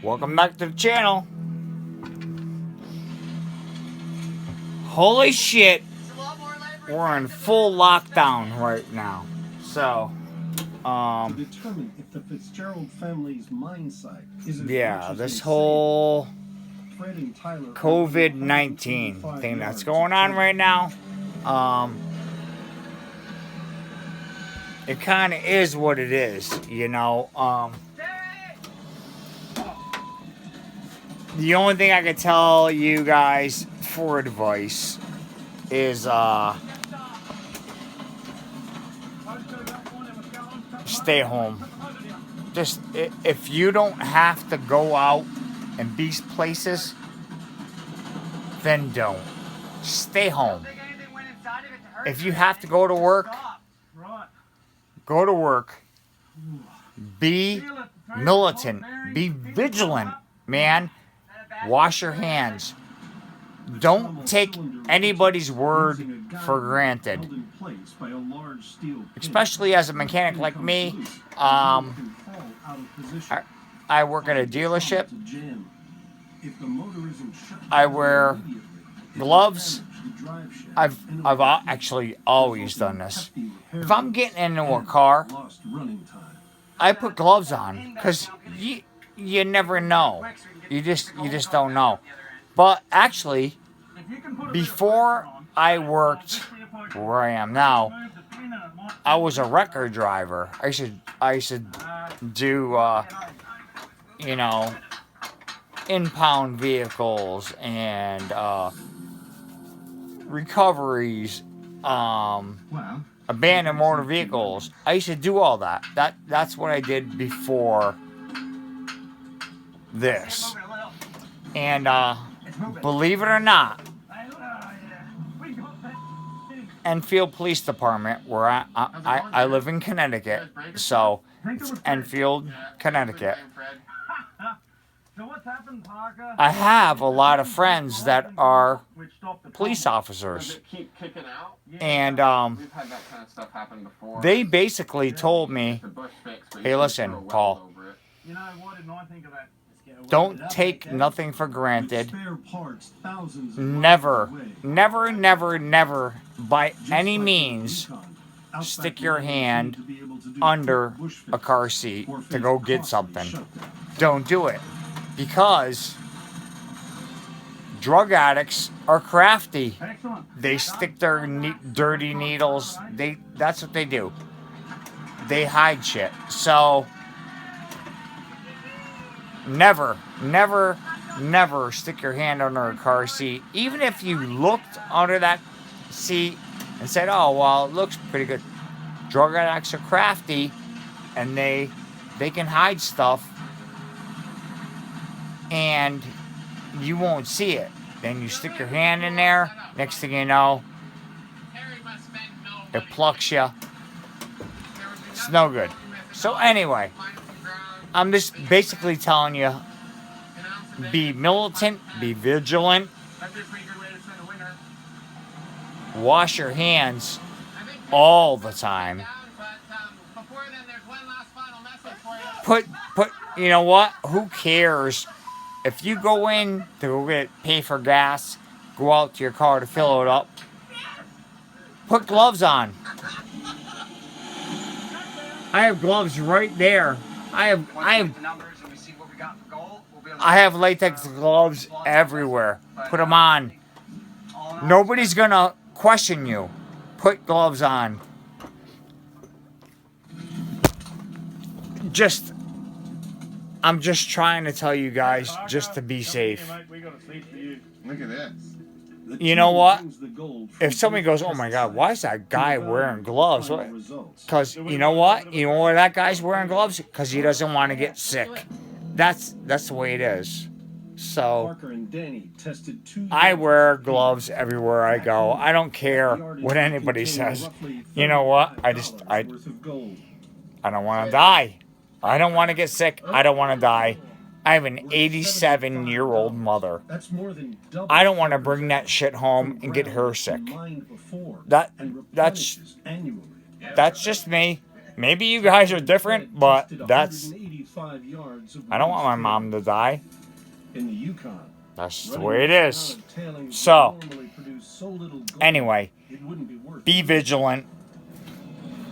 Welcome back to the channel. Holy shit, we're in full lockdown right now. So, to determine if the Fitzgerald family's mine site is as yeah, much as this they say. whole Fred and Tyler COVID-19 thing that's going on right now, it kind of is what it is, you know. The only thing I can tell you guys for advice is stay home. Just if you don't have to go out and be places, then don't. Stay home. If you have to go to work, go to work. Be militant. Be vigilant, man. Wash your hands. Don't take anybody's word for granted. Especially as a mechanic like me, I work at a dealership. I wear gloves. I've actually always done this. If I'm getting into a car, I put gloves on because you never know. You just don't know. But actually, before I worked where I am now, I was a record driver. I should do impound vehicles and recoveries, abandoned motor vehicles. I used to do all that. That's what I did before this. And believe it or not, Enfield Police Department, where I live in Connecticut, so it's Enfield, Connecticut. I have a lot of friends that are police officers, and they basically told me, hey, listen, Paul, don't take nothing for granted. Never, never, never, never, by any means, stick your hand under a car seat to go get something. Don't do it. Because drug addicts are crafty. They stick their dirty needles. That's what they do. They hide shit. So never, never, never stick your hand under a car seat. Even if you looked under that seat and said, oh, well, it looks pretty good. Drug addicts are crafty, and they can hide stuff, and you won't see it. Then you stick your hand in there, next thing you know, it plucks you. It's no good. So anyway, I'm just basically telling you, be militant, be vigilant, wash your hands all the time. Put, you know what? Who cares? If you go in to go pay for gas, go out to your car to fill it up, put gloves on. I have gloves right there. I have latex gloves everywhere. Put them on. Nobody's gonna question you. Put gloves on. I'm just trying to tell you guys just to be safe. Look at this. You know what? If somebody goes, oh my God, why is that guy wearing gloves? Because you know what? You know why that guy's wearing gloves? Because he doesn't want to get sick. That's the way it is. So I wear gloves everywhere I go. I don't care what anybody says. You know what? I don't want to die. I don't want to get sick. I don't want to die. I have an 87-year-old mother. I don't want to bring that shit home and get her sick. That's just me. Maybe you guys are different, but that's... 185 yards of I don't want my mom to die. in the Yukon. That's the way it is. So, anyway, be vigilant.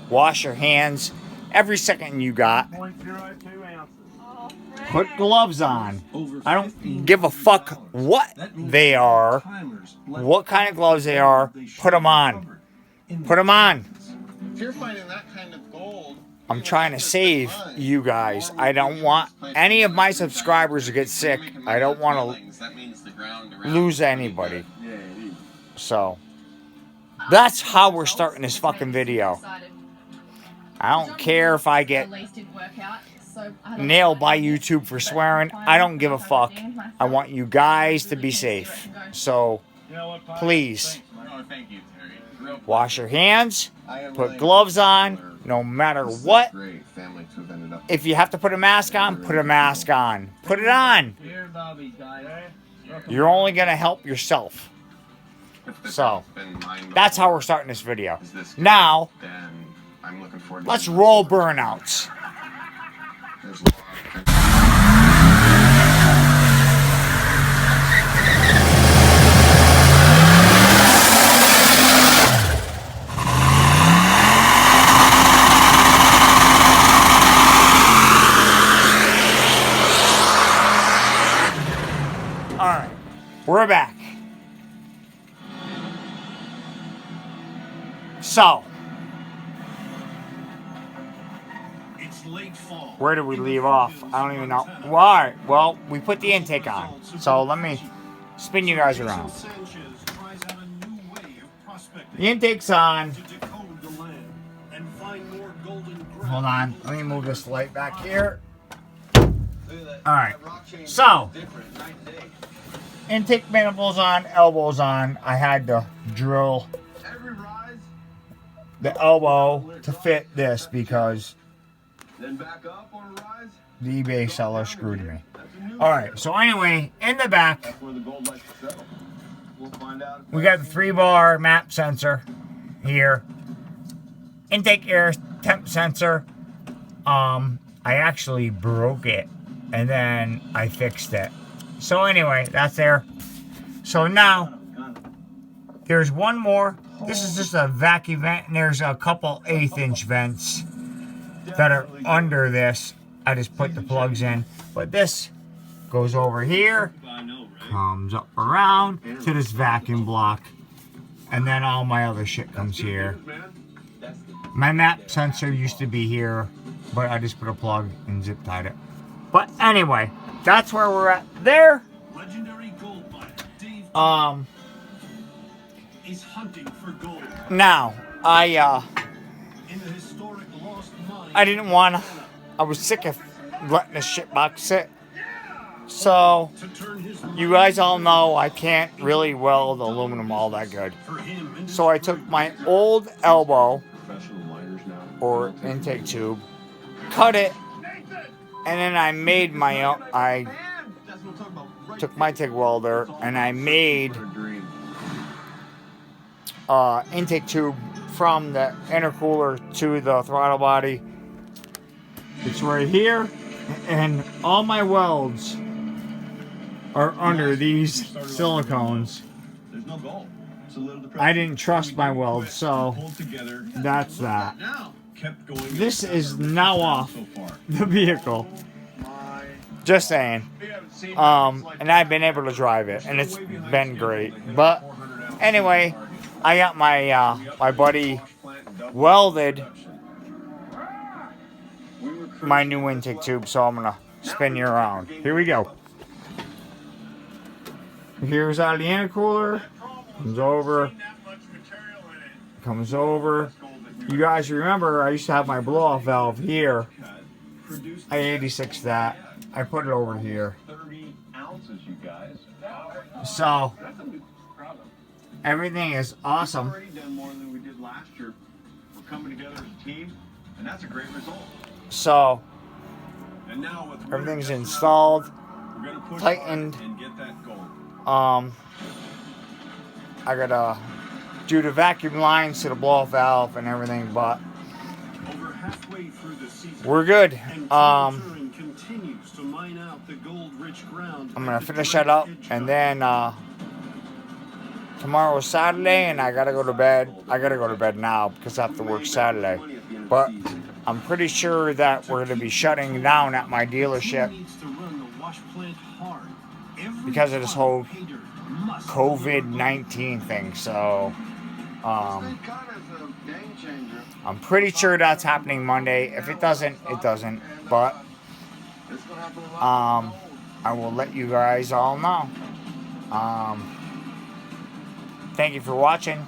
Wash your hands every second you got. Put gloves on. I don't give a fuck what they are, what kind of gloves they are. Put them on. Put them on. If you're finding that kind of gold, I'm trying to save you guys. I don't want any of my subscribers to get sick. I don't want to lose anybody. So, that's how we're starting this fucking video. I don't care if I get nailed by YouTube for swearing. I don't give a fuck. I want you guys to be safe. So, please, wash your hands, put gloves on, no matter what. If you have to put a mask on, put a mask on. Put it on. You're only going to help yourself. So, that's how we're starting this video. Now, let's roll burnouts. Alright, we're back. So, It's late fall. where did we leave off? I don't even know. Why? Well, we put the intake on. So let me spin you guys around. The intake's on. Hold on. Let me move this light back here. Alright. So, intake manifolds on, elbows on. I had to drill the elbow to fit this because the eBay seller screwed me. Alright, so anyway, in the back, we got the 3-bar map sensor here. Intake air temp sensor. I actually broke it and then I fixed it. So anyway, that's there. So now, there's one more. This is just a vacuum vent, and there's a couple 1/8-inch vents that are under this. I just put the plugs in. But this goes over here, comes up around to this vacuum block, and then all my other shit comes here. My map sensor used to be here, but I just put a plug and zip tied it. But anyway, that's where we're at there. Is hunting for gold. Now, I didn't want to, I was sick of letting this shit box sit. So, you guys all know I can't really weld aluminum all that good. So I took my old elbow, or intake tube, cut it, and then I made my own, I took my TIG welder, and I made intake tube from the intercooler to the throttle body. It's right here, and all my welds are under these silicones. I didn't trust my welds, so that's that. This is now off the vehicle. Just saying. And I've been able to drive it, and it's been great. But anyway, I got my my buddy welded my new intake tube, so I'm gonna spin you around. Here we go. Here's out of the intercooler. Comes over. You guys remember I used to have my blow-off valve here. I 86 that. I put it over here. So everything is awesome. So everything's installed, tightened. I gotta do the vacuum lines to the blow-off valve and everything, but halfway through the season. we're good. And continues to mine out the gold-rich ground. I'm gonna finish that up, and then tomorrow is Saturday, and I gotta go to bed. I gotta go to bed now because I have to work Saturday. But I'm pretty sure that we're gonna be shutting down at my dealership because of this whole COVID-19 thing. So I'm pretty sure that's happening Monday. If it doesn't, it doesn't. But I will let you guys all know. Thank you for watching.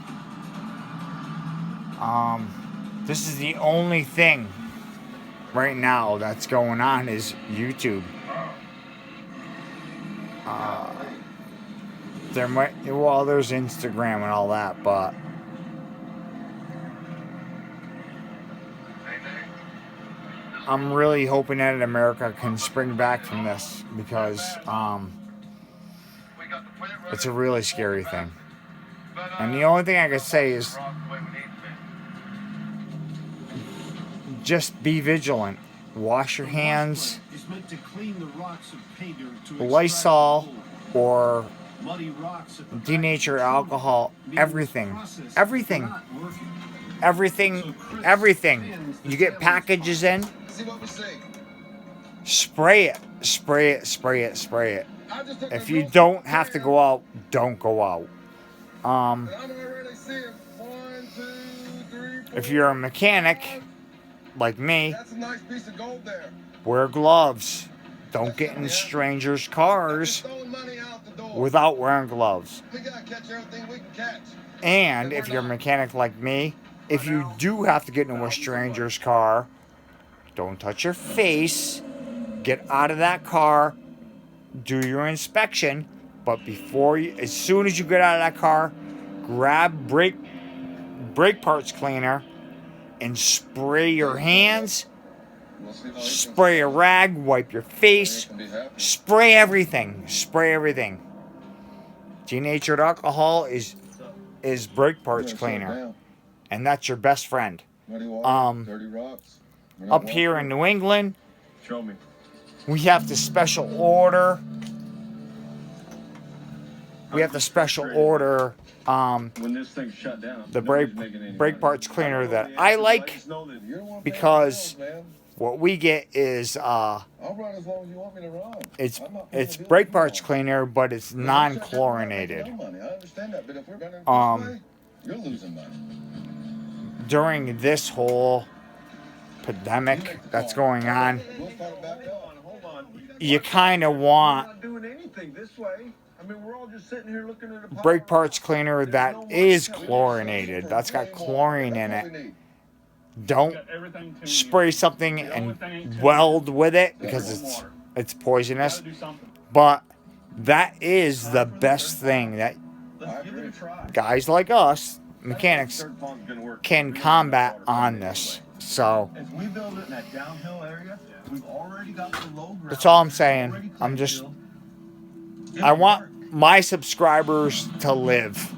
This is the only thing right now that's going on is YouTube. There's Instagram and all that, but I'm really hoping that America can spring back from this because it's a really scary thing. And the only thing I can say is just be vigilant. Wash your hands. Lysol or denatured alcohol. Everything. Everything. Everything. Everything. You get packages in. Spray it. Spray it. Spray it. Spray it. If you don't have to go out, don't go out. If you're a mechanic like me, wear gloves. Don't get in strangers' cars without wearing gloves. And if you're a mechanic like me, if you do have to get into a stranger's car, don't touch your face. Get out of that car. Do your inspection. But as soon as you get out of that car, grab brake parts cleaner and spray your hands. Spray a rag, wipe your face, spray everything. Spray everything. Denatured alcohol is brake parts cleaner, and that's your best friend. Up here in New England, we have to special order. We have to special order when this thing's shut down, the brake parts cleaner that I like, because what we get is it's brake parts cleaner, but it's non-chlorinated. During this whole pandemic that's going on, you kind of want brake parts cleaner that is chlorinated. That's got chlorine in it. Don't spray something and weld with it because it's poisonous. But that is the best thing that guys like us, mechanics, can combat on this. So that's all I'm saying. I want my subscribers to live.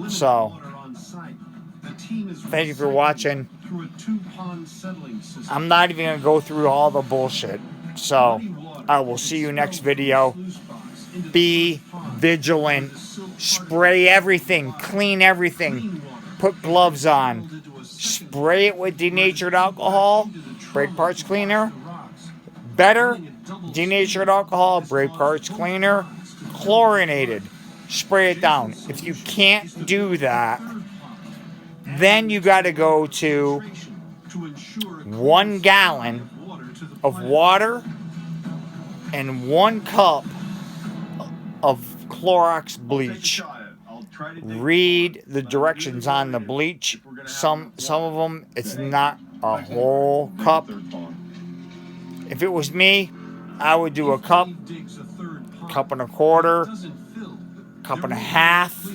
So thank you for watching. I'm not even going to go through all the bullshit. So I will see you next video. Be vigilant. Spray everything. Clean everything. Put gloves on. Spray it with denatured alcohol. Brake parts cleaner. Better. Denatured alcohol. Brake parts cleaner. Chlorinated. Spray it down. If you can't do that, then you got to go to 1 gallon of water and 1 cup of Clorox bleach. Read the directions on the bleach. Some of them, it's not a whole cup. If it was me, I would do a cup, cup and a quarter, cup and a half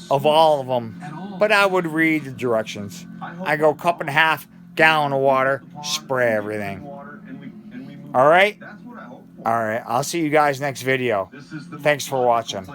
of all of them. But I would read the directions. I go cup and a half, gallon of water, spray everything. All right? All right. I'll see you guys next video. Thanks for watching.